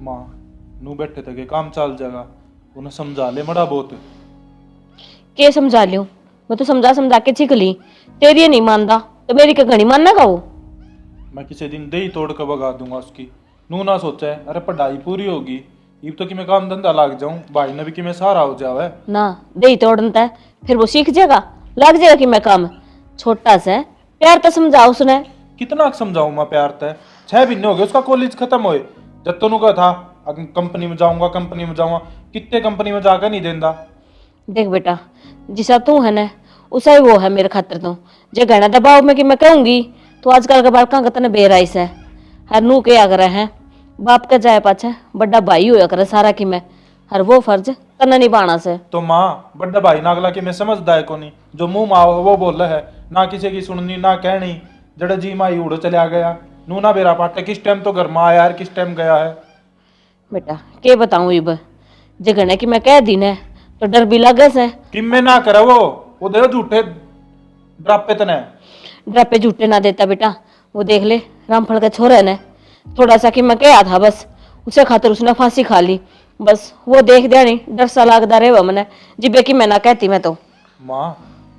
माँ नू बैठे थे काम चल जाएगा, उन्हें समझा ले मड़ा बहुत। के समझा लियो, मैं तो समझा समझा के चिक ली, तेरी नहीं मानता तो मेरी क्या घनी मानना का वो। मैं किसी दिन दे ही तोड़ कर भगा दूंगा उसकी। नू ना सोचा है अरे पढ़ाई पूरी होगी इब तो कि मैं काम धंधा लग जाऊं, भाई ने भी कि मैं सहारा हो जावे ना दे तोड़नता है, फिर वो सीख जाएगा, लग जाएगा कि मैं काम। छोटा सा है, प्यार तो समझा उसने। कितना समझाऊं मैं प्यार तय। 6 महीने हो गए उसका कॉलेज खत्म हुए, जब तो कहा था कंपनी में जाऊंगा कंपनी में जाऊंगा, कितने कंपनी में जाकर नहीं देंदा। देख बेटा, जिसा तू है ना उसा ही वो है मेरे खातिर। तो जे गहना दबाव में कि मैं कहूंगी तो आजकल के बालका का तने बेराइस है। हर नू के आग्रह है, बाप का जाए पाछे बड़ा भाई होया करे सारा कि मैं, हर वो फर्ज तना निभाना से। तो माँ बड़ा भाई नागला कि मैं समझदा है को नहीं, जो मुंह माँ वो बोल है, ना किसी की सुननी ना कहनी, जड़ा जी माई उड़ चला गया। नू ना बेरा पाटे किस टाइम तो घर में आया है किस टाइम गया है। बेटा के बताऊं इब, जे गहने की मैं कह दी ने तो डर भी लगे से। कि मैं ना करे वो दे झूठे ड्रापे तने। ड्रापे झूठे ना देता बेटा, वो देख ले रामफल के छोरे ने थोड़ा सा कि मैं कहा था बस, उसे खातिर उसने फांसी खा ली। बस वो देख दिया नहीं, डर सा लागदा रहे मैंने जिबे की मैं ना कहती। मैं तो माँ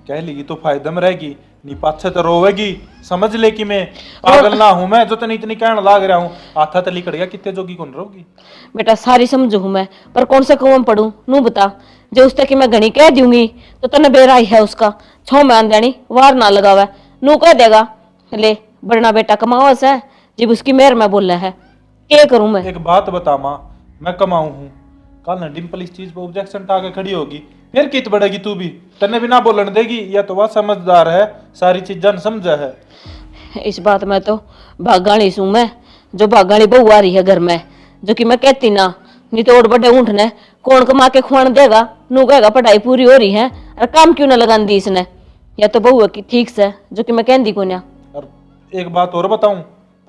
कह लेगी तो फायदा में रहेगी, नी पाछे तो रोवेगी। समझ ले कि मैं पागल ना हूं, मैं जो तनी इतनी कहने लाग रहा हूं। आथा तली कड़ गया कितने जोगी कौन रहोगी। बेटा सारी समझू हूं मैं, पर कौन सा कुआं पढ़ू नू बता। जो उस तक कि मैं घनी कह दूंगी तो तने बेराई है उसका छो मान देनी वार ना लगावा। नू कह देगा ले बड़ना बेटा कमाओ से, जब उसकी मेहर में बोला है क्या करूं मैं। एक बात बता माँ, मैं कमाऊं हूं, कल ना डिम्पल इस चीज पर ऑब्जेक्शन टाके खड़ी होगी, फिर कित बढ़ेगी तू भी, तन्ने भी ना बोलन देगी। या तो वह समझदार है, सारी चीजें समझा है। इस बात में तो भागाणी सू मैं, जो भागाणी बहू आ रही है घर में, जो कि मैं कहती ना, नहीं तो और बड़े ऊँट ने कौन कमा के खुआन देगा। नू कहेगा पढ़ाई पूरी हो रही है और काम क्यों ना लगान दी इसने। या तो बहू की ठीक से, जो कि मैं कहती को ना। और एक बात और बताऊं,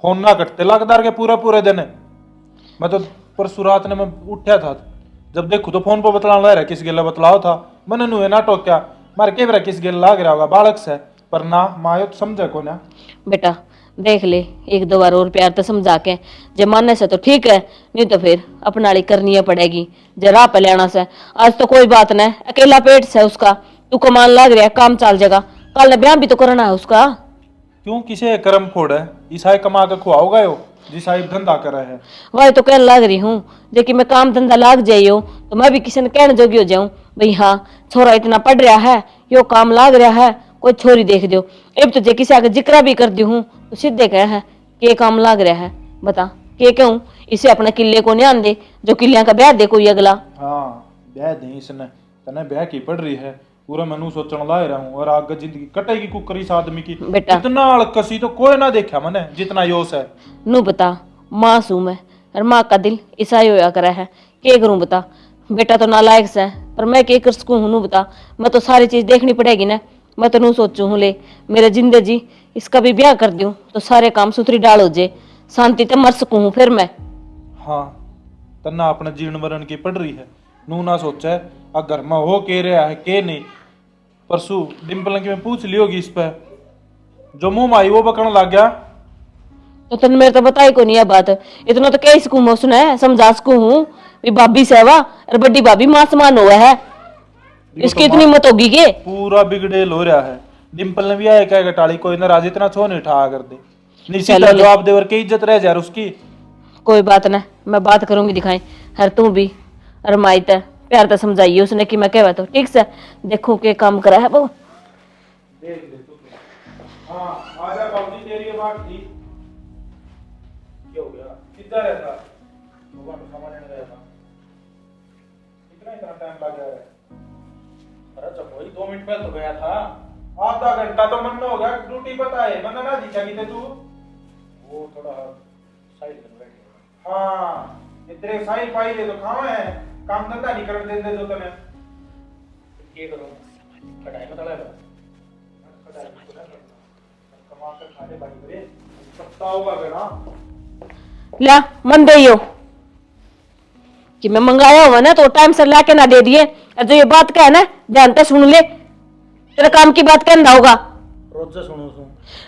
फोन ना कटते लागदार के पूरा पूरे दिन। मैं तो परसों रात ने मैं उठा था, जब देखो तो फोन पर बतला लग रहा किस गेला बतलाओ था। मैंने नुए ना टोक्या, मारे के किस गेला लाग रहा होगा बालक से, पर ना मायो तो समझे को ना। बेटा देख ले एक दो बार और प्यार तो समझा के, जब मानने से तो ठीक है, नहीं तो फिर अपनाली करनी पड़ेगी जरा पे लेना से। आज तो कोई बात नहीं, अकेला पेट से उसका, तू कमान लाग रहा है काम चल जाएगा, कल ब्याह भी तो करना है उसका। क्यों किसे कर्म फोड़ है, ईसाई कमा के खुआओगा यो जिसाई धंधा करे है। वही तो कहने लाग रही हूँ, जो कि मैं काम धंधा लाग जाइयो तो मैं भी किसी ने कहने जोगी हो जाऊं भाई हाँ छोरा इतना पढ़ रहा है, यो काम लाग रहा है, कोई छोरी देख दो। अब तो जे किसी आगे जिक्र भी कर दी हूँ तो सीधे कह है के काम लाग रहा है। बता के कहूँ, इसे अपने किले को नहीं आंदे जो किलियां का ब्याह दे कोई अगला। हाँ ब्याह दे इसने, तने ब्याह की पड़ रही है, पूरा मनु सोचने ला रहा हूँ। और आगे जिंदगी कटेगी कुकरी इस आदमी की। बेटा इतना अलकसी तो कोई ना देखा मैंने जितना योश है। नू बता माँ सू मैं, और माँ का दिल ईसाई होया करा है, के करूं बता। बेटा तो नालायक से, पर मैं के कर सकूं नू बता। मैं तो सारी चीज देखनी पड़ेगी ना। मैं तो नू सोचू हूँ ले मेरे जिंदे जी इसका भी ब्याह कर दूं तो सारे काम सुथरी डाल हो जाए, शांति ते मर सकूं फिर मैं। हाँ तना अपने जीवन मरण की पड़ रही है, नू ना सोचा है घर में हो के रहा है के नहीं। परसों डिम्पल की मैं पूछ ली होगी इस पे, जो मुंह माई वो बकन लग गया। तो तन मेरे तो बताई को नहीं है बात, इतना तो कह सकूं मैं उसने समझा सकूं हूँ भी भाभी सेवा और बड़ी भाभी मां समान हुआ है, इसकी इतनी मत होगी के। पूरा बिगड़ेल हो रहा है। डिम्पल ने भी आया क्या टाली कोई नाराज इतना छो नहीं उठा कर दे, निश्चित जवाब दे और की इज्जत रह जा उसकी। कोई बात ना, मैं बात करूंगी दिखाई हर तू भी और माई ते प्यार तो समझाइए उसने कि मैं कहवा तो ठीक से देखो के काम करा है वो। देख ले तू। हां आजा बाबूजी तेरी ये बात थी, क्या हो गया किधर रहता भगवान को सामान लेने गया था, इतना टाइम लग गया है। अरे जब वही 2 मिनट पहले तो गया था, आधा घंटा तो मन हो गया। ड्यूटी पता है मन ना दिखा कि तू वो थोड़ा साइड में बैठ गया। हां इतने साइड पाई ले तो खावा है, काम धंधा नहीं कर देते जो तने ये करो पढ़ाई में तड़ा कमा कर खाने भाई रे सस्ता होगा बेटा। ला मन दइयो कि मैं मंगाया हुआ ना तो टाइम से लाके ना दे दिए, और जो ये बात कहे ना ध्यान से सुन ले, तेरे काम की बात कहना होगा। रोज सुनो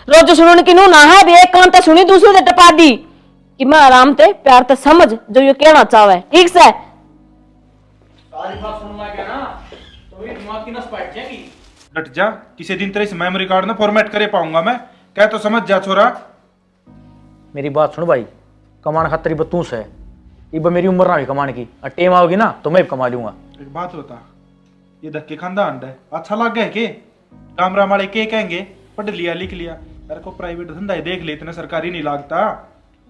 रोज सुनो कि नू ना है भी एक कान तो सुनी दूसरे से टपा दी। कि मैं आराम ते प्यार ते समझ जो ये कहना चाहे, ठीक से? सारी बात सुन ला क्या ना तो ये दिमाग की नस बैठ जाएगी। डट जा, किसी दिन तेरे इस मेमोरी कार्ड ना फॉर्मेट करे पाऊंगा मैं, क्या तो समझ जा छोरा। मेरी बात सुन भाई, कमान खातर बतूस है, इब मेरी उम्र ना हुई कमाने की, और टेम आओगी ना तो मैं भी कमा लूंगा। एक बात बता, ये धक्के खानदा अंडा है, अच्छा लग गया के? कामरा वाले के कहेंगे पढ़ लिया लिख लिया, तेरे को प्राइवेट धंधा ही देख ले, इतना सरकारी नहीं लागता।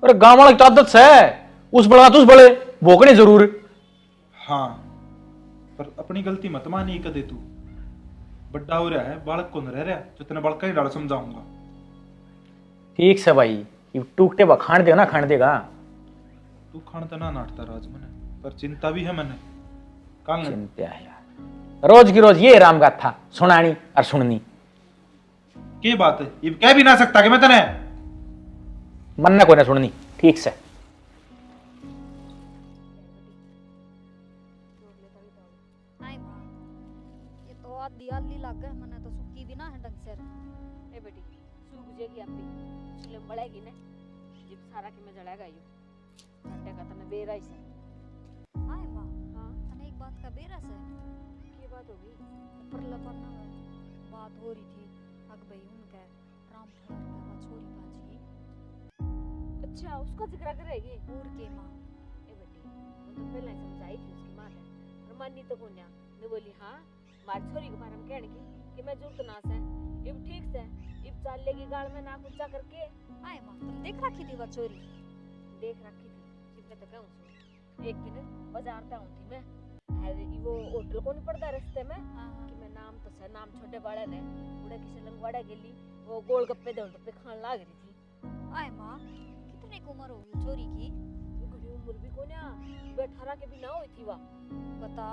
अरे गांव वाले की तो आदत है, उस बड़ा तुस बड़े भोकने जरूर। हाँ, पर अपनी गलती मत मानी कदे तू, बड्डा हो रहा है, बालक को न रह रहा, जो तेने बड़का ही डाल समझाऊंगा। ठीक से भाई, टूकते बा खान देगा ना, खान देगा। तू खान तो ना नाटता राज मने, पर चिंता भी है मने। कल चिंता है यार, रोज की रोज ये राम गाथा सुनानी और सुननी। के बात है, ये कह भी ना सकता कि मैं तने मन को ना सुननी, ठीक से। हाय माँ, ये तो आधी आली लग गए, मने तो सुक्की भी ना है ढंग से। ए बेटी, सूख जाएगी आप भी, फिल्म बढ़ेगी ना, जिब सारा के में जड़ेगा यो, घंटे का तने बेरा ही से। हाय माँ, हाँ, तने एक बात का बेरा से की बात होगी? ऊपर लपन्ना में बात हो रही थी, अग भाई उनके राम ठहर के बाद छोरी बाजी। अच्छा, उसका जिक्र करेगी? और के माँ, ए बेटी, मैं तो पहले ही समझाई थी उसकी माँ ने, पर मानी तो कोन्या, ने बोली हाँ, मार छोरी के बारे में कहने की कि मैं जुर्त नास है, इब ठीक से, इब चाल लेगी गाल में नाक ऊंचा करके। हाय माँ, तुम देख रखी थी वो चोरी? देख रखी थी, जिब मैं तो कहूँ सुन, एक दिन बाजार पे आऊँ थी मैं, अरे वो होटल को नहीं पड़ता रास्ते में, कि मैं नाम तो सर नाम छोटे बड़े ने, उड़े किसी लंगवाड़ा गेली, वो गोलगप्पे पे खान लाग रही थी। हाय माँ, कितने की उम्र होगी चोरी की? घड़ी उम्र भी कोन्या, 18 के भी ना हुई थी वा। बता,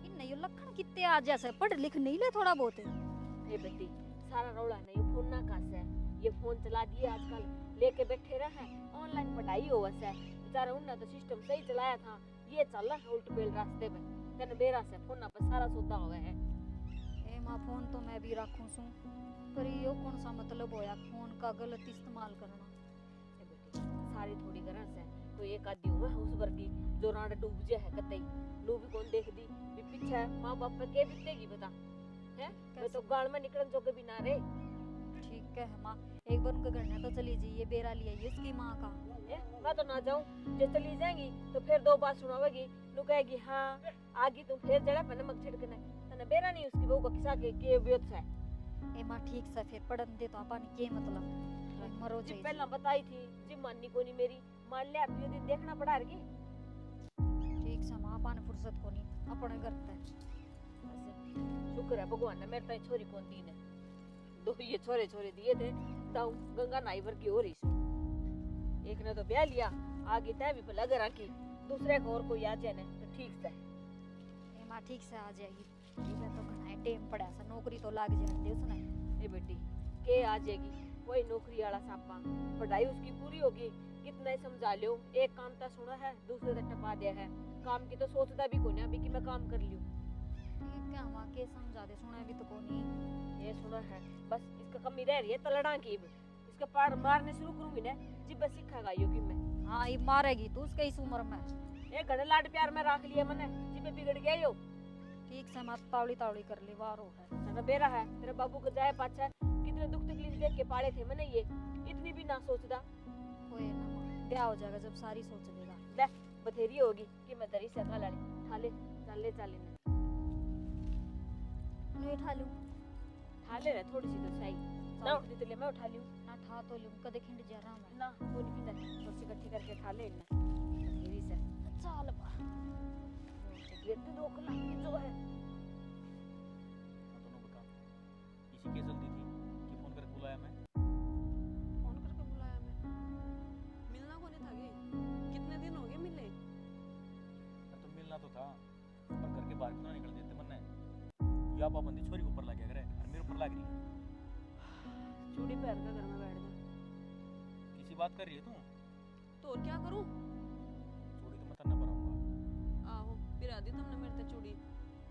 इन यो लखन कितने आ जैसे पढ़ लिख नहीं ले थोड़ा बहुत? ए बेटी, सारा रौला नहीं, फोन ना कास है, ये फोन चला दिए आजकल, लेके बैठे रहे, ऑनलाइन पढ़ाई हो वैसे, बेचारा उन्होंने तो सिस्टम सही चलाया था, ये चल रहा है उल्ट पेल रास्ते में, तेने बेरा से फोन ना पर सारा सौदा हुआ है। ए माँ, फोन तो मैं भी रखूं सू, पर यो कौन सा मतलब होया फोन का गलत इस्तेमाल करना? ए बेटी, सारी थोड़ी गरज है, तो एक आदि हुआ है उस वर्गी जो रांड डूब जे है कतई, नु भी कौन देख दी, भी पीछे है, माँ बाप पे के बीतेगी बता, हैं? मैं तो गाड़ में निकलन जो के भी ना रे। ठीक है माँ, एक बार उनके घर में तो चली जाइए, बेरा लिया ये इसकी माँ का। मैं तो ना जाऊं, जे चली जाएंगी तो फिर दो बात सुनावेगी, नु कहेगी हाँ आगी तुम फिर जड़ा पे नमक छिड़कने, तने बेरा नहीं उसकी बहू का किसा के व्योत है। ए माँ ठीक से फिर पढ़न दे तो अपन के मतलब मरो जी जाइए। पहला बताई थी, जी माननी को नहीं मेरी, मान लिया अब ये दिन देखना पड़ा रही। ठीक से माँ, अपन फुर्सत को नहीं अपने घर पे। शुक्र है भगवान ने मेरे ताई छोरी कौन दी ने, दो ये छोरे छोरे दिए थे, दाऊ गंगा नाईवर की हो रही सु, एक ने तो ब्याह लिया, आगे तय भी लग रहा की, दूसरे को और कोई आ जाए ने तो ठीक से। ए माँ ठीक से आ जाएगी, ठीक है तो घना टाइम पड़ा सा, नौकरी तो लाग जाने दे उसने। ए बेटी, के आ जाएगी, वही नौकरी वाला सापा, पढ़ाई उसकी पूरी होगी, कितना ही समझा लियो, एक काम तो सुना है, दूसरे तक टपा दिया है, काम की तो सोचता भी कोई ना भी कि मैं काम कर लियो। ठीक है माँ, के समझा दे, सुना भी तो को नहीं। ये सुना है, बस इसका कमी रह रही है तलड़ा की, इसका पार मारने शुरू करूंगी ना, जी बस सीखेगा यो कि मैं। हाँ ये मारेगी तू उसके इस उम्र में। एक घड़े लाड प्यार में रख लिया मैंने, जी पे बिगड़ गया यो। ठीक से माँ, तावड़ी तावड़ी कर ले, वारो है ना बेरा है, तेरे बाबू को जाए पाछा, कितने दुख तकलीफ देख के पाले थे मैंने, ये इतनी भी ना सोचदा। कोई ना माँ, ब्याह हो जाएगा जब सारी सोच लेगा। ले बथेरी होगी कि मैं दरी से खा लाली, ठाले चाले चाले ने नहीं उठा लूं? ठाले रे थोड़ी सी तो सही ना उठती तो ले मैं उठा लियूं ना ठा तो लूं, कदे खिंड जा रहा मैं ना, वो नहीं पीना, थोड़ी इकट्ठी करके खा ले ना बथेरी से। चल बा बेटे रोक ला जो है। दोनों बता, इसी के जल्दी थी कि फोन करके बुलाया मैं? फोन करके बुलाया मैं? मिलना को नहीं था गे? कितने दिन हो गए मिले? तो मिलना तो था, पर घर के बाहर क्यों ना निकल देते मन ने, या पाबंदी छोरी के ऊपर लग गया करे और मेरे ऊपर लग रही है। चूड़ी पहन कर घर में बैठ जा। किसी बात कर रही है तू? तो और क्या करूं? चूड़ी तो मैं तन्ना पराऊंगा। आहो, फिर आदि तुमने मेरे ते चूड़ी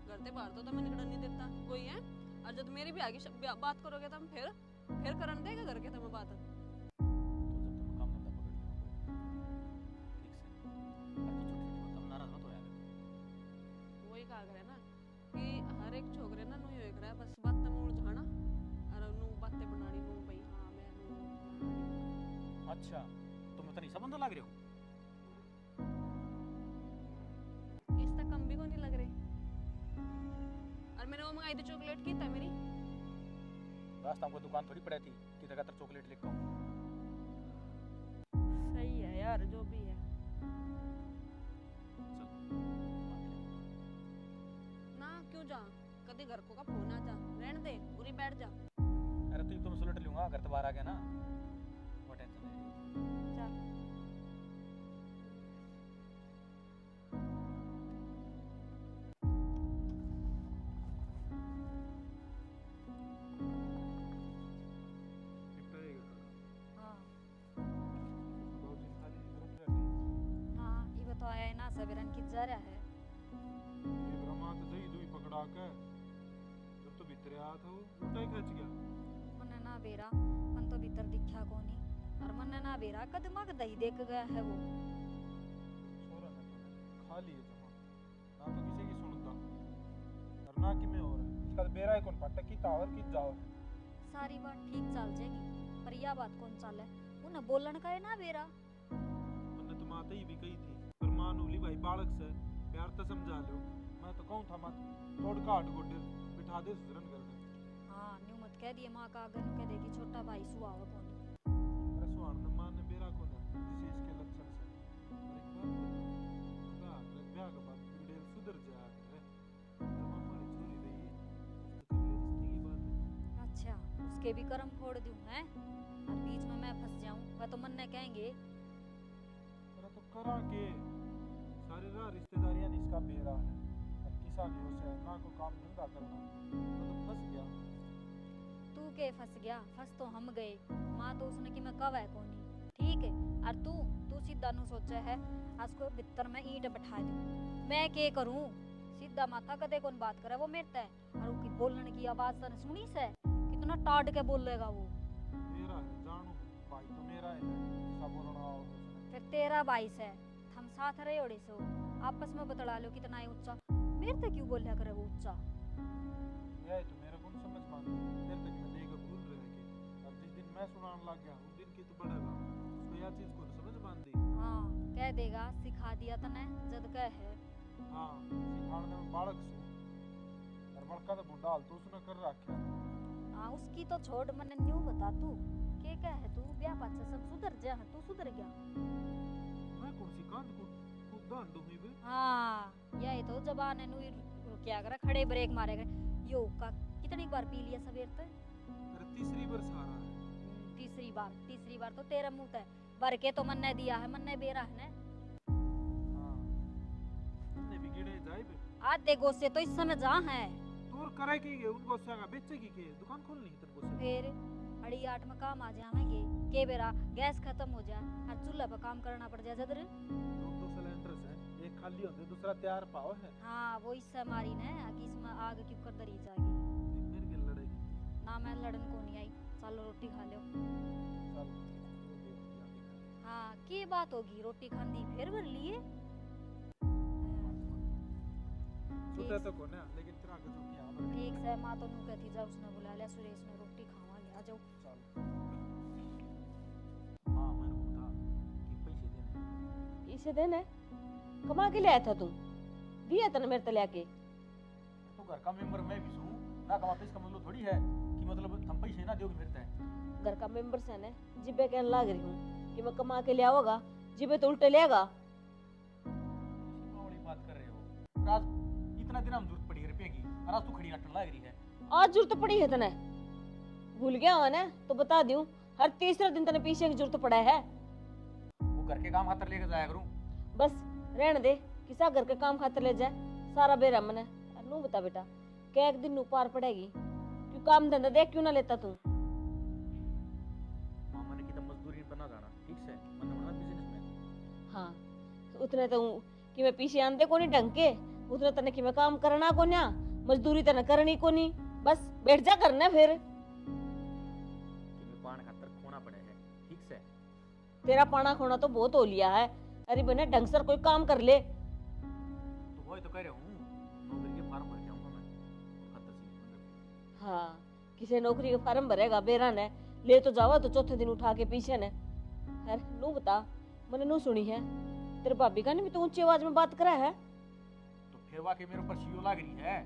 घर ते बाहर तो मैं निकलने नहीं देता कोई है, और जब मेरी भी आगे बात करोगे तुम फिर करन देगा घर के तुम्हें बात। तो जब तक मैं काम धंधा पकड़ लूंगा, रहा है बस बातें में उलझाना और नू बातें बनानी नू भाई हाँ मैं नू अच्छा तुम तो नहीं संबंध लग रहे हो इस तक कम भी को नहीं लग रहे और मैंने वो मंगाई थी चॉकलेट की था मेरी रास्ता में कोई दुकान थोड़ी पड़ी थी कि लगातार चॉकलेट लेकर आऊं सही है यार जो भी है चल ना क्यों जा कभी घर को का फोन आ जा रहने दे पूरी बैठ जा अरे तू तो मैं सुलट लूंगा घर तो बाहर आ गया ना वो टेंशन नहीं चल हाँ हाँ ये तो आया है ना सवेरन की जा रहा है पकड़ा के जब तो भीतर आया था वो उल्टा ही खच गया। मन्ने ना बेरा मन तो भीतर दिखा कोनी और मन्ने ना बेरा कदमा दही देख गया है वो छोरा ने तो खा लिए जमा ना तो किसी की सुनता और ना कि मैं और इसका बेरा है कौन पटक की टावर की जाओ सारी बात ठीक चल जाएगी पर यह बात कौन चाले उन्हें बोलन का है ना बेरा मैंने तो माता ही भी कही थी पर मान उली भाई बालक से प्यार तो समझा लो मैं तो कहूँ था मत तोड़ काट गोडे बिठा दे सुधरन कर दे हाँ न्यू मत कह दिए माँ का अगर कह देगी छोटा भाई सुहावा कोनी अरे सुहान मां ने बेरा को ना जिसे इसके लक्षण से और एक बात ब्याह के बाद पीड़े सुधर जाया करे और मम्मा ने छोरी रही तो कर ले रिश्ते की बात है। अच्छा उसके भी कर्म फोड़ दूं हैं और बीच में मैं फंस जाऊं वह तो मन ने कहेंगे अरे तो करा के सारी राह रिश्तेदारियां इसका बेरा है और किसानियों से ना को काम धंधा करना तो फंस गया। तू के फंस गया फंस तो हम गए माँ तो उसने कि मैं कब है कोनी ठीक है और तू सीधा नु सोचा है आज को भीतर में ईंट बैठा दूं मैं के करूं सीधा माथा कदे कौन बात करे वो मेरता है और उसकी बोलने की आवाज तने सुनी से कितना टाट के बोलेगा वो मेरा है जानू भाई तो मेरा है ऐसा बोलना हो फिर तेरा भाई से हम साथ रहे ओड़े सो आपस में बतला लो कितना है ऊंचा मेरे तक क्यों बोलिया करे वो ऊंचा यह तो मेरा कौन समझ मान देर तक मैं देगा भूल रहे कि अब जिस दिन मैं सुनाने लग गया उस दिन की तो बढ़ेगा उसको यह चीज को समझ मान दी। हाँ कह देगा सिखा दिया तने जद कह है हाँ सिखाने में बालक सु और बड़का तो बुढ़ा हाल तो उसने कर रखा हाँ उसकी तो छोड़ मने न्यू बता तू के कह है तू ब्याह पाछे सब सुधर जा तू सुधर गया मैं कौन सी कांद को दान दूंगी बे हाँ यही तो जबान है नु क्या करे खड़े ब्रेक मारे गए यो का कितनी बार पी लिया सवेर तक अरे तीसरी बार सारा है। तीसरी बार तो तेरा मुंह है भर के तो मन ने दिया है मन ने बेरा है हाँ तुमने भी गिरे जाए बे आधे गोसे तो इस समय जहाँ है तोर करे की गे उनको सेगा बेचे की के दुकान खोलनी है तेरे को से फिर 8:30 में काम आ जाएंगे के बेरा गैस खत्म हो जाए और चूल्हा पर काम करना पड़ जाए जदर दो सिलेंडर है एक खाली होते दूसरा तैयार पाओ है हाँ वो इससे मारी ने कि इसमें आग क्यों कर दरी जाएगी मेरे के लड़ेगी ना मैं लड़न को नहीं आई चलो रोटी खा लो चल हाँ की बात होगी रोटी खांदी फिर भर लिए सुते तो को ना लेकिन तेरा आगे जो किया हमर ठीक से माँ तो नू कहती जा उसने बुला लिया सुरेश ने रोटी खावा ले आ जाओ चल हाँ मैंने कहा था कि पैसे देने इसे देने कमा के ले आया था तू दिया तने मेरे तले आके तो घर का मेंबर मैं भी हूँ ना कमा पैसे का मतलब थोड़ी है कि मतलब हम पैसे ना दोगे मेरे तय घर का मेंबर से ने जिबे कहने लाग रही हूँ कि मैं कमा के ले आओगा जिबे तो उल्टे लेगा वाली बात कर रहे हो आज इतना दिन हम जरूरत पड़ी है रुपये की और आज तू खड़ी नाटन लग रही है आज जरूरत पड़ी है तने भूल गया हो ना तो बता दूं हर तीसरे दिन तने पीछे की जरूरत पड़ा है वो घर के काम खातर लेकर जाया करूँ बस रहने दे किसा घर के काम खातिर ले जाए सारा बेरा मने नू बता बेटा क्या एक दिन नू पार पड़ेगी क्यों काम धंधा देख क्यों ना लेता तू मामा ने की तो मजदूरी बना जाना ठीक से मैंने बना बिजनेसमैन हाँ उतने तो कि मैं पीछे आंदे को नहीं ढंग के उतने तने कि मैं काम करना को ना मजदूरी तने करनी को नहीं बस बैठ जा करना फिर कि मैं पान खातर खोना पड़े है ठीक से तेरा पाना खोना तो बहुत हो लिया है अरे बने ढंग से कोई काम कर ले तो वही तो कह रहा हूँ नौकरी के फार्म भर के आऊंगा मैं खातर से मतलब हाँ, किसी नौकरी का फार्म भरेगा बेरा ने ले तो जावा तो चौथे दिन उठा के पीछे ने। खैर नू बता, मैंने नू सुनी है तेरे भाभी का नहीं भी तो ऊंची आवाज में बात करा है। तो फिर वाकई मेरे ऊपर सीओ लाग रही है।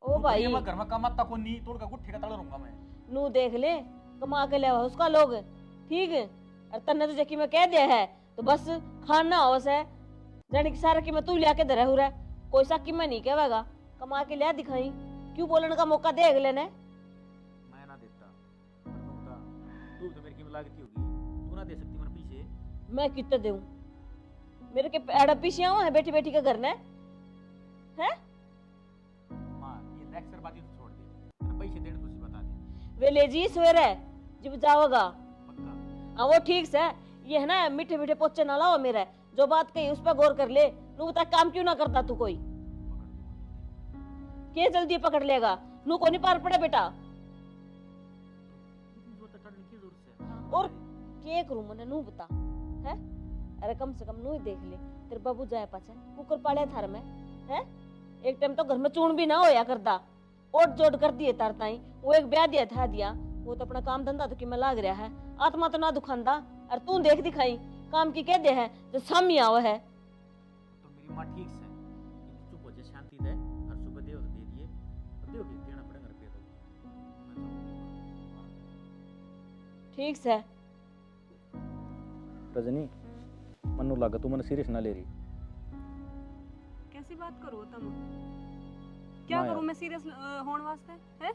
ओ भाई मैं घर में कमाता को नहीं, तोड़ का गुट्ठे का तड़ रहूंगा मैं। नू देख ले, कमा के ले आवा उसका लोग, ठीक है। और तन्ने तो जकी मैं कह दिया है तो बस खाना होस है जाने की सारा की मैं तू लिया के धरे हुआ कोई सा की मैं नहीं कहवागा, कमा के लिया दिखाई, क्यों बोलने का मौका दे अगले ने। मैं ना देता, पर तू बता, तू तो मेरी कीमत लागती होगी, तू ना दे सकती मन पीछे। मैं कितना दूं, मेरे के पेड़ पीछे आवा है बैठी बैठी के घर ने है। मां ये लेक्चर बात ही तो छोड़ दे, तेरे पैसे देने तुझे बता दे। वे ले जी सवेरे जब जाओगा। पक्का हाँ वो ठीक से, ये है ना मीठे मीठे पोचे ना लाओ मेरे, जो बात कही उस पर गौर कर ले। नू बता काम क्यों ना करता तू कोई, के जल्दी पकड़ लेगा, नू को नहीं पार पड़े बेटा। और के करूं मैंने नू बता है। अरे कम से कम नू ही देख ले, तेरे बाबू जाए पाछे कुकर पाले थार में है। एक टाइम तो घर में चून भी ना होया करता, ओट जोड़ कर दिए तार ताई, वो एक ब्याह दिया था दिया, वो तो अपना काम धंधा तो कि मैं लाग रहा है, आत्मा तो ना दुखांदा। और तू देख दिखाई काम की कह दे है जो सामी आवा है। तो मेरी मां ठीक से ये चुप हो जा, शांति दे, और सुबह दे दिए तो दे देना पड़ेगा रुपये तो। ठीक से रजनी मनु लगा तू मन सीरियस ना ले रही। कैसी बात करो तुम, क्या ना करूं यार। मैं सीरियस होने वास्ते है।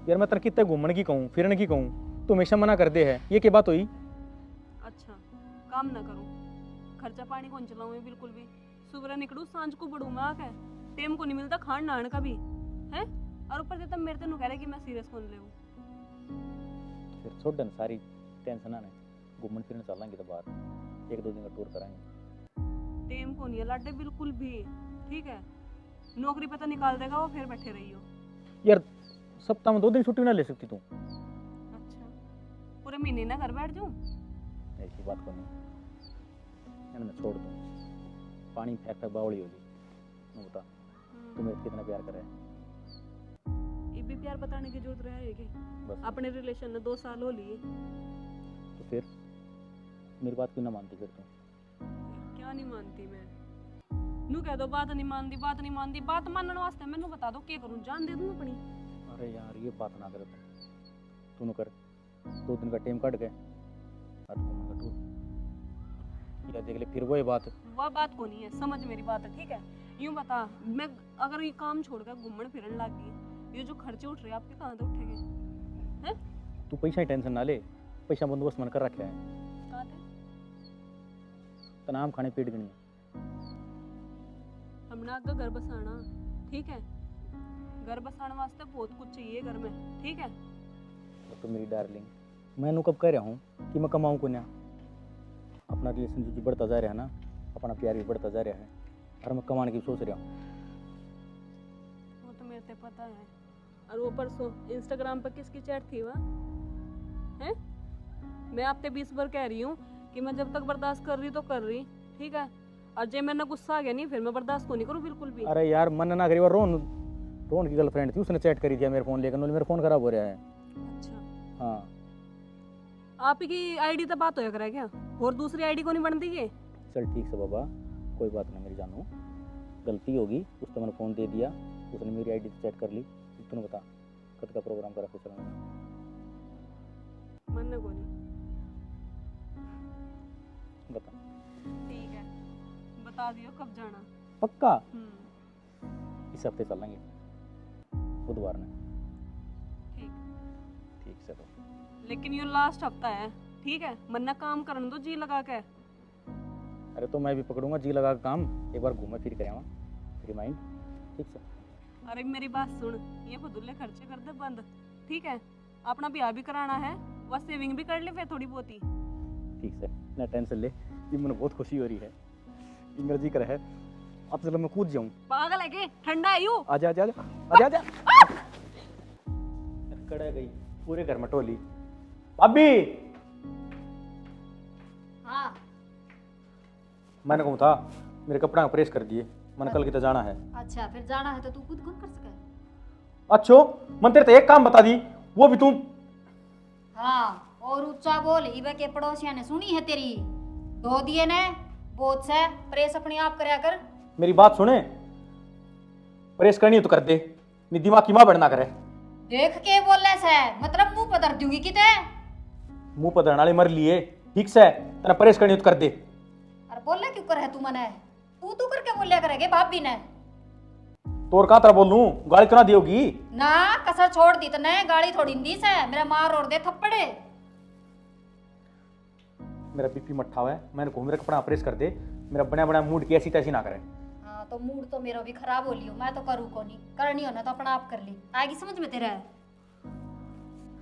यार मैं तेरे कितने घूमने की कहूँ फिरने की कहूँ, तू हमेशा मना कर दे है, ये क्या बात हुई। अच्छा काम ना करूं, खर्चा पानी कौन चलाऊं मैं बिल्कुल भी। सुबह निकलूं सांझ को बढ़ूं मैं आके, टेम को नहीं मिलता खान नान का भी है। और ऊपर से तुम मेरे तेन कह रहे कि मैं सीरियस कौन ले। फिर छोड़ देना सारी टेंशन ना, घूमने फिरने चलेंगे तो बाहर 1-2 दिन का टूर कराएंगे। टेम को नहीं है लाडे बिल्कुल भी, ठीक है। नौकरी पता निकाल देगा वो, फिर बैठे रही हो। यार सप्ताह में 2 दिन छुट्टी ना ले सकती तू। अच्छा पूरे महीने ना घर बैठ जाऊं। ऐसी बात को नहीं, मैं छोड़ दूँ, पानी फेंक फेंक बावली होगी। मैं बता तू मेरे से कितना प्यार करे है। ये भी प्यार बताने की जरूरत रहे कि बस अपने रिलेशन में 2 साल हो लिए। तो फिर मेरी बात क्यों ना मानती फिर तू। क्या नहीं मानती मैं, नू कह दो बात नहीं मानती, बात नहीं मानती, बात मानने वास्ते मैनू बता दो क्या करूं, जान दे दूं अपनी। अरे यार ये बात ना करे तू कर 2 दिन का टाइम काट गए और घूमने का टूर, या देख ले फिर वही बात। वह बात को नहीं है, समझ मेरी बात है, ठीक है। यूं बता, मैं अगर ये काम छोड़कर घूमने फिरने लग गई, ये जो खर्चे उठ रहे हैं आपके कहाँ से उठेंगे हैं। तू पैसा ही टेंशन ना ले, पैसा बंदोबस्त मन कर रखा है, कहाँ थे तनाम खाने पेट गनी। हमने आगे घर बसाना, ठीक है। घर बसाने वास्ते बहुत कुछ चाहिए घर में, ठीक है। तो मेरी डार्लिंग मैं कब कह रहा हूँ कि मैं कमाऊँ को ना, अपना रिलेशनशिप बढ़ता जा रहा है ना, अपना प्यार भी बढ़ता जा रहा है, और मैं कमाने की सोच रहा हूँ। वो तो मेरे को पता है। और वो परसों इंस्टाग्राम पर किसकी चैट थी वह है। मैं आपसे 20 बार कह रही हूँ कि मैं जब तक बर्दाश्त कर रही तो कर रही, ठीक है। और जब मैंने गुस्सा आ गया नहीं, फिर मैं बर्दाश्त को नहीं करूँ बिल्कुल भी। अरे यार मन ना करी, और रोहन की गर्लफ्रेंड थी, उसने चैट करी थी मेरे फोन लेकर, मेरा फोन खराब हो रहा है। अच्छा हाँ आप ही की आईडी तो बात होया करे क्या, और दूसरी आईडी को नहीं बन दी है। चल ठीक से बाबा, कोई बात नहीं मेरी जानू, गलती होगी, उसने मैंने फ़ोन दे दिया, उसने मेरी आईडी से चैट कर ली। तूने बता कद का प्रोग्राम करा फिर चलने का? मन को नहीं। बता ठीक है बता दियो कब जाना। पक्का हम्म इस हफ्ते चलेंगे बुधवार में। ठीक, ठीक से तो लेकिन ये लास्ट हफ्ता है, ठीक है। मन्ना काम करने दो जी लगा के। अरे तो मैं भी पकड़ूंगा जी लगा के काम, एक बार घूमे फिर करें रिमाइंड, ठीक से। अरे मेरी बात सुन, ये फजूले खर्चे कर दे बंद, ठीक है। अपना ब्याह भी कराना है, वह सेविंग भी कर ले फिर थोड़ी बहुत ही। ठीक से ना टेंशन ले, ये मुझे बहुत खुशी हो रही है, मेरा जी कर है अब चलो मैं कूद जाऊं। पागल है के, ठंडा है यू। आजा आजा आजा आजा आजा। कड़ा गई पूरे घर में टोली। भाभी हाँ मैंने कहूँ था मेरे कपड़ा प्रेस कर दिए, मैंने कल की तो जाना है। अच्छा फिर जाना है तो तू खुद कौन कर सके। अच्छो मन तेरे तो एक काम बता दी, वो भी तू। हाँ और ऊंचा बोल, इवे के पड़ोसिया ने सुनी है तेरी। दो दिए ने बहुत से, प्रेस अपने आप करया कर। मेरी बात सुने, प्रेस करनी है तो कर दे, नहीं दिमाग की मां बढ़ना करे। देख के बोले से मतलब मुंह पदर दूंगी किते। मुंह पर धरने वाले मर लिए, ठीक से तेरा प्रेस करनी है तो कर दे। अरे बोले क्यों कर है तू मने, तू करके बोलिया करेगे भाभी ने। तोर कहाँ तरह बोलूं, गाली तो ना दियोगी। ना कसर छोड़ दी तने, गाली थोड़ी दी से, मेरा मार और दे थप्पड़े। मेरा बीपी मट्ठा हुआ है, मैंने कहा मेरा कपड़ा प्रेस कर दे, मेरा बना बना मूड की ऐसी तैसी ना करे। हाँ तो मूड तो मेरा भी खराब हो लियो, मैं तो करूँ को नहीं, करनी हो ना तो अपना आप कर ली, आएगी समझ में तेरा।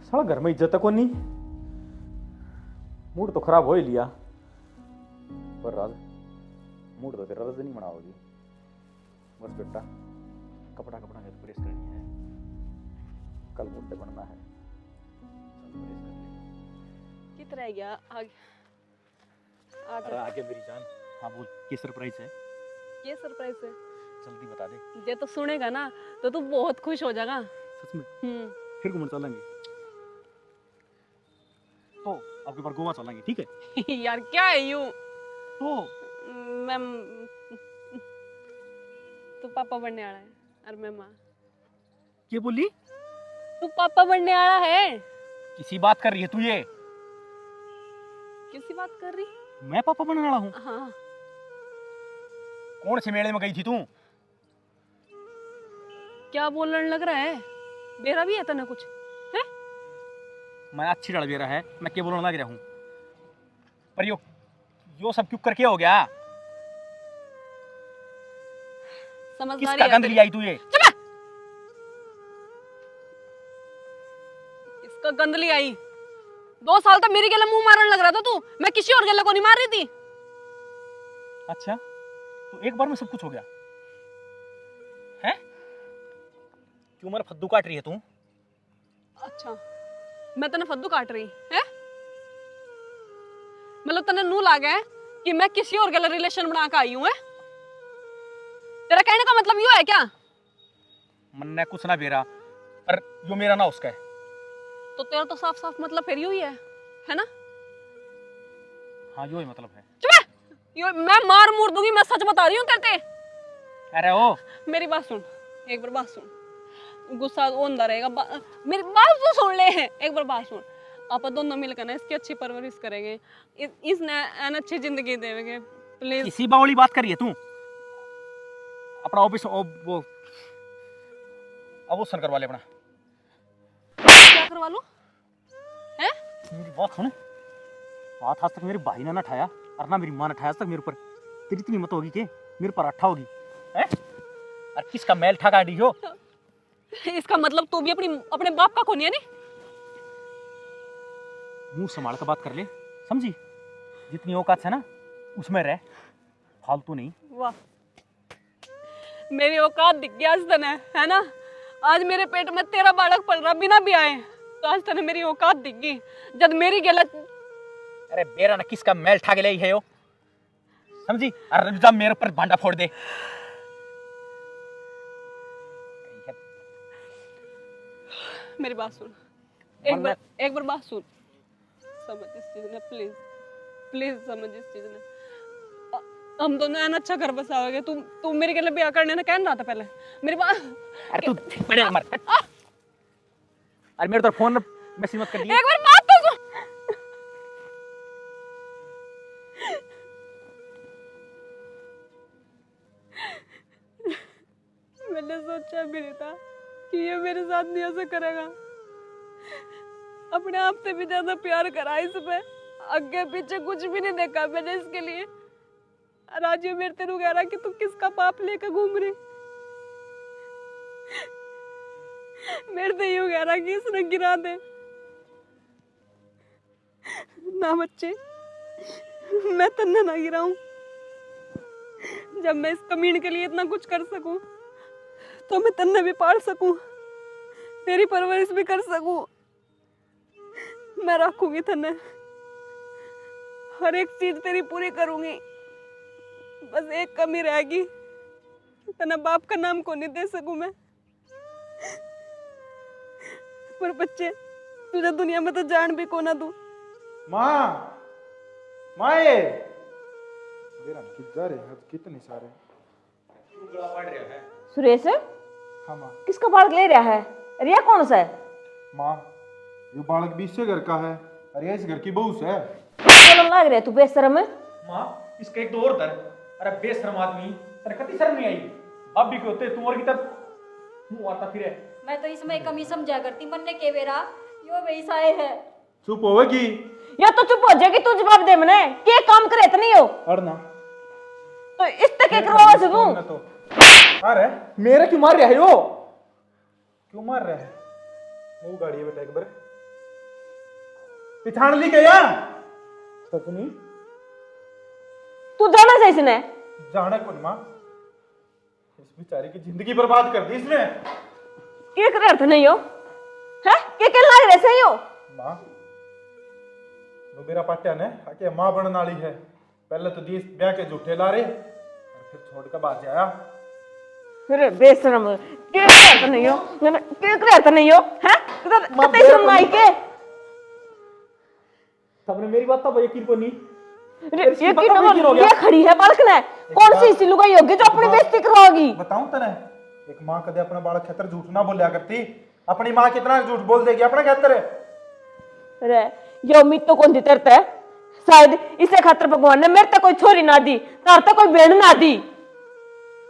साला घर में इज्जत को नहीं, मूड तो खराब हो ही लिया, पर राज मूड तो तेरा रजनी बनाओगी। बस बेटा कपड़ा कपड़ा है तो प्रेस करनी है, कल मूड पे बनना है, चल प्रेस कर ले। कितना रह गया आगे? अरे आगे मेरी जान। हाँ बोल, क्या सरप्राइज है? ये सरप्राइज है, जल्दी बता दे। ये तो सुनेगा ना तो तू बहुत खुश हो जाएगा। सच में? फिर घूमने चलेंगे तो आपके बार गोवा चलेंगे, ठीक है? यार क्या है यूं? तो मैं तू पापा बनने वाला है और मैं माँ। क्या बोली? तू पापा बनने वाला है। किसी बात कर रही है तू ये? किसी बात कर रही? मैं पापा बनने वाला हूँ? हाँ। कौन से मेले में गई थी तू? क्या बोलने लग रहा है? मेरा भी है तना कुछ है? मैं अच्छी लड़ रहा है, मैं क्या बोलने लग रहा हूँ, पर यो सब क्यों करके हो गया? समझदारी किसका गंद लिया आई तू ये? इसका गंद ली आई। 2 साल तक मेरी गले मुंह मारने लग रहा था तू, मैं किसी और गले को नहीं मार रही थी। अच्छा तो एक बार में सब कुछ हो गया है? क्यों मेरा फद्दू काट रही है तू? अच्छा मैं तने फद्दू काट रही है? मतलब तने नू लागे है कि मैं किसी और गले रिलेशन बना के आई हूं? है तेरा कहने का मतलब यूं है क्या? मन ने कुछ ना बेरा, पर यो मेरा ना उसका है। तो तेरा तो साफ साफ मतलब फिर यूं ही है ना? हाँ यो ही मतलब है। मैं मार मूर दूंगी, मैं सच बता रही हूँ तेरे। अरे ओ मेरी बात सुन, एक बार बात सुन, गुस्सा होता रहेगा। मेरी बात तो सुन ले, एक बार बात सुन। आप दोनों मिलकर ना इसकी अच्छी परवरिश करेंगे, इसने अच्छी जिंदगी देंगे प्लीज। इसी बावली बात करिए तू? अपना ऑफिस वो अबोशन करवा ले अपना। क्या करवा लो? हैं? मेरी बात सुन, हाथ आज तक मेरे भाई ने ना उठाया और ना मेरी माँ ने उठाया आज तक मेरे ऊपर। तेरी इतनी हिम्मत होगी कि मेरे पर अट्ठा होगी हैं? और किसका मैल ठा गाड़ी हो? इसका मतलब तू भी अपने बाप का खूनी है नहीं? मुंह संभाल कर बात कर ले, समझी? जितनी औकात है ना उसमें रह, फालतू नहीं। वाह, मेरी औकात दिख गया आज तने, है ना? आज मेरे पेट में तेरा बालक पल रहा बिना भी आए, तो आज तने मेरी औकात दिख गई जब मेरी गलत। अरे बेरा ना किसका मैल ठा के ले है यो, समझी? अरे जब मेरे ऊपर भांडा फोड़ दे। मेरी बात सुन, एक बार बात सुन, समझ इस चीज ने, प्लीज प्लीज समझ इस चीज ने। हम दोनों है ना अच्छा घर बसाओगे। तू मेरे के लिए ब्याह करने ना कहना था पहले मेरी बात। अरे तू बड़े मर। अरे मेरे तो फोन मैसेज मत कर दिए। एक बार बात तो सुन। मैंने सोचा भी नहीं था कि ये मेरे साथ नहीं ऐसा करेगा। अपने आप से भी ज्यादा प्यार करा इस पे, आगे पीछे कुछ भी नहीं देखा मैंने इसके लिए। आज ये मेरे तेरू कह रहा कि तू किसका पाप लेकर घूम रही। मेरे से यूं कह रहा कि इसने गिरा दे ना। बच्चे मैं तन्ने ना गिराऊं। जब मैं इस कमीन के लिए इतना कुछ कर सकूं तो मैं तन्ने भी पाल सकूं, तेरी परवरिश भी कर सकूं। मैं रखूंगी तन्ने, हर एक चीज तेरी पूरी करूंगी। बस एक कमी रहेगी, तन्ने बाप का नाम को नहीं दे सकूं मैं। पर बच्चे तुझे दुनिया में तो जान भी को ना दूं। माँ माए मेरा किधर है कितने सारे उगला पड़ रहा है। सुरेश हाँ माँ। किसका बालक ले रहा है? रिया कौन सा है? माँ ये बालक भी इससे घर का है, अरे इस घर की बहू से है। बोलन लाग रहा है तू बेशरम है। माँ इसका एक दो और धर। अरे बेशरम आदमी, तेरे कति शर्म नहीं आई? अब भी क्यों होते तू और की तरफ मुंह आता फिरे। मैं तो इसमें कमी समझा करती मन्ने के बेरा यो वैसा है। चुप होगी या तो चुप हो जाएगी, तू जवाब दे मने के काम करे इतनी हो अड़ना तो इस तक के करवा से तू। तो अरे मेरे क्यों मार रहा है यो? क्यों मार रहा है? वो गाड़ी है बेटा एक बार पिछाड़ ली क्या सच नहीं तू जाना चाहिए इसने। जाने कौन माँ, इस बेचारी की जिंदगी बर्बाद कर दी इसने। के करे अर्थ नहीं हो है के लाग रहे सही हो। माँ वो मेरा पाट्या ने आके माँ बनने वाली है। पहले तो देश ब्याह के झूठे ला रहे और फिर छोड़ कर बाज आया। अरे बेशरम के करे अर्थ नहीं हो, के करे अर्थ नहीं हो है कते सुन माई के। तुमने मेरी बात तो यकीन को नहीं। ये की नंबर ये खड़ी है बालक ने कौन सी इसी लुगाई होगी जो अपनी बेइज्जती करवाओगी? बताऊं तने एक माँ कदे अपना बालक खेतर झूठ ना बोलिया करती। अपनी माँ कितना झूठ बोल देगी अपना खेतर। अरे ये उम्मीद तो कौन दी तरता है? शायद इसे खातर भगवान ने मेरे तक कोई छोरी ना दी, तार तक कोई बहन ना दी।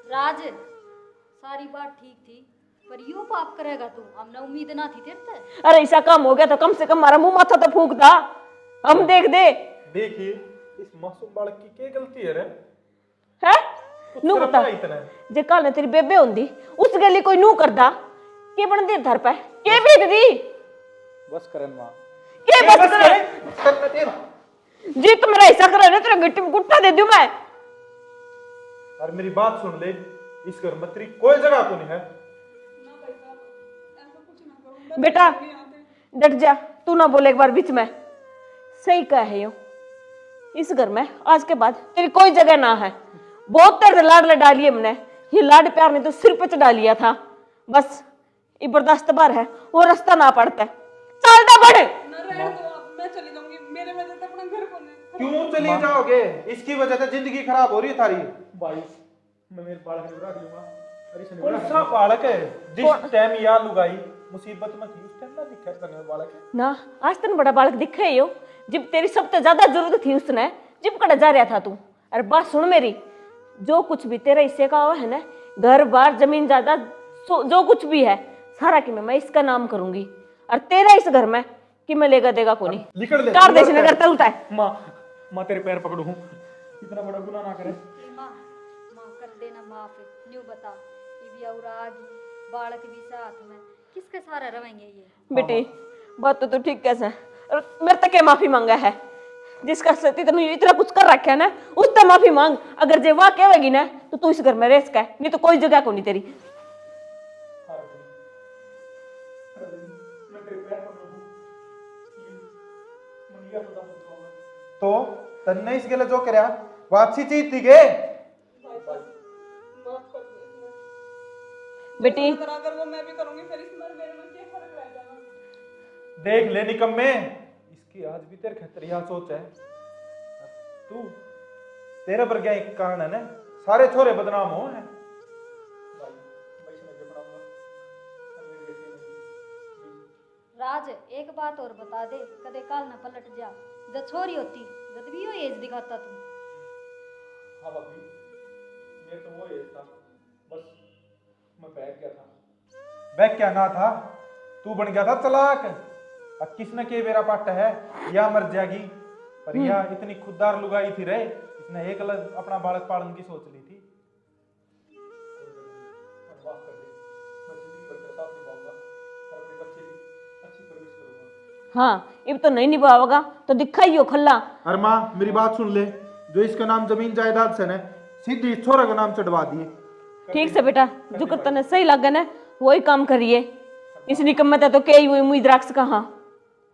राज सारी बात ठीक थी पर यो पाप करेगा तू, हमने उम्मीद ना थी तेरे से। अरे ऐसा काम हो गया तो कम से कम हमारा मुंह माथा तो फूकता, हम देख दे। देखिए इस मासूम बालक की क्या गलती है रे? है नू सिर्फ बता ना इतना जे कल ने तेरी बेबे होंदी उस गली कोई नू करदा के बन दे धर पे के भेज दी बस करन माँ। के बस करे जी तुम मेरा ऐसा करे तेरा गिट्टी में गुट्टा दे दूं मैं। और मेरी बात सुन ले, इस घर में तेरी कोई जगह को नहीं है। बेटा डट जा, तू ना बोले एक बार बीच में। सही कह है यो, इस घर में आज के बाद तेरी कोई जगह ना है। बहुत तेरे लाड लड़ा लिए हमने, ये लाड प्यार ने तो सिर पे चढ़ा लिया था। बस ये बर्दाश्त बार है, वो रास्ता ना पड़ता है। चलता बढ़ मैं चली जाऊंगी, मेरे वजह से अपना घर कौन है? क्यों चली जाओगे? इसकी वजह से जिंदगी खराब हो रही है थारी। भाई मैं मेरे बालक ने रख लूंगा। कौन सा बालक है? जिस टाइम या लुगाई मुसीबत में थी उस टाइम ना दिखा तने बालक है ना। आज तन बड़ा बालक दिखे यो जब तेरी सबसे ज्यादा जरूरत थी उसने, जब कड़ा जा रहा था तू। अरे बात सुन मेरी, जो कुछ भी तेरे हिस्से का हो है ना, घर बार जमीन जायदाद जो कुछ भी है सारा कि मैं इसका नाम करूंगी। और तेरा इस घर में कि मैं लेगा देगा को नहीं। निकल ले कार देश नगर चलता है। माँ माँ तेरे पैर पकड़ू हूँ, इतना बड़ा गुनाह ना करे। माँ माँ कर देना माफ, न्यू बता ये भी और आगी बालक भी साथ में किसके सारे रहेंगे ये? बेटी बात तो तू ठीक कैसे मेरे तक के माफी मांगा है, जिसका सती तूने इतना कुछ कर रखा है ना उससे माफी मांग। अगर जे वाह कहेगी ना तो तू इस घर में रेस का है, नहीं तो कोई जगह को नहीं तेरी। तो तन्ने इस गले जो करया वापसी चीज थी के बेटी अगर वो मैं भी करूंगी फिर इसमें मेरे में क्या फर्क रह जाएगा? देख ले निकम्मे, इसकी आज भी तेरे खतर यह सोच है। तू तेरे पर क्या एक कारण है ना, सारे छोरे बदनाम हो हैं। राज एक बात और बता दे, कदे काल न पलट जा। जब छोरी होती जब भी यो एज दिखाता तू। हाँ भाभी ये तो वो एज था, बस मैं बैठ गया था। बैठ क्या ना था, तू बन गया था चलाक। अब किसने के मेरा पाट है या मर जाएगी, पर यह इतनी खुददार लुगाई थी रे, इसने एक अलग अपना बालक पालन की सोच ली थी। माफ कर दे, मैं जिंदगी भर तेरे साथ निभाऊंगा और अपने बच्चे की अच्छी परवरिश करूंगा। हाँ अब तो नहीं निभाओगा तो दिखा ही हो खल्ला। अरे माँ मेरी बात सुन ले, जो इसका नाम जमीन जायदाद से न सीधी छोरा का नाम चढ़वा दिए। ठीक से बेटा, जो कर तने सही लगे ना वही काम करिए। इस निकम्मे तो कई हुई उम्मीद रख सका। हाँ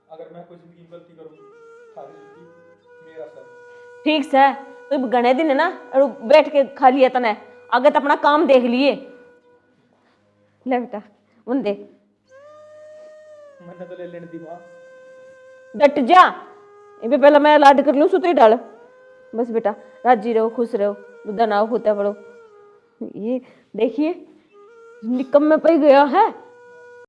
अगर मैं कोई जिंदगी में गलती करूं सारी जिंदगी मेरा सर। ठीक से तो गणे दिन है ना और बैठ के खा लिया तने, आगे तो अपना काम देख लिए। ले बेटा उन दे मैंने तो ले लेने दी माँ। डट जा, इनपे पहले मैं लाड कर लूं सुतरी डाल। बस बेटा राजी रहो, खुश रहो, दूधा नाव होता पड़ो। ये देखिए निकम में पे गया है।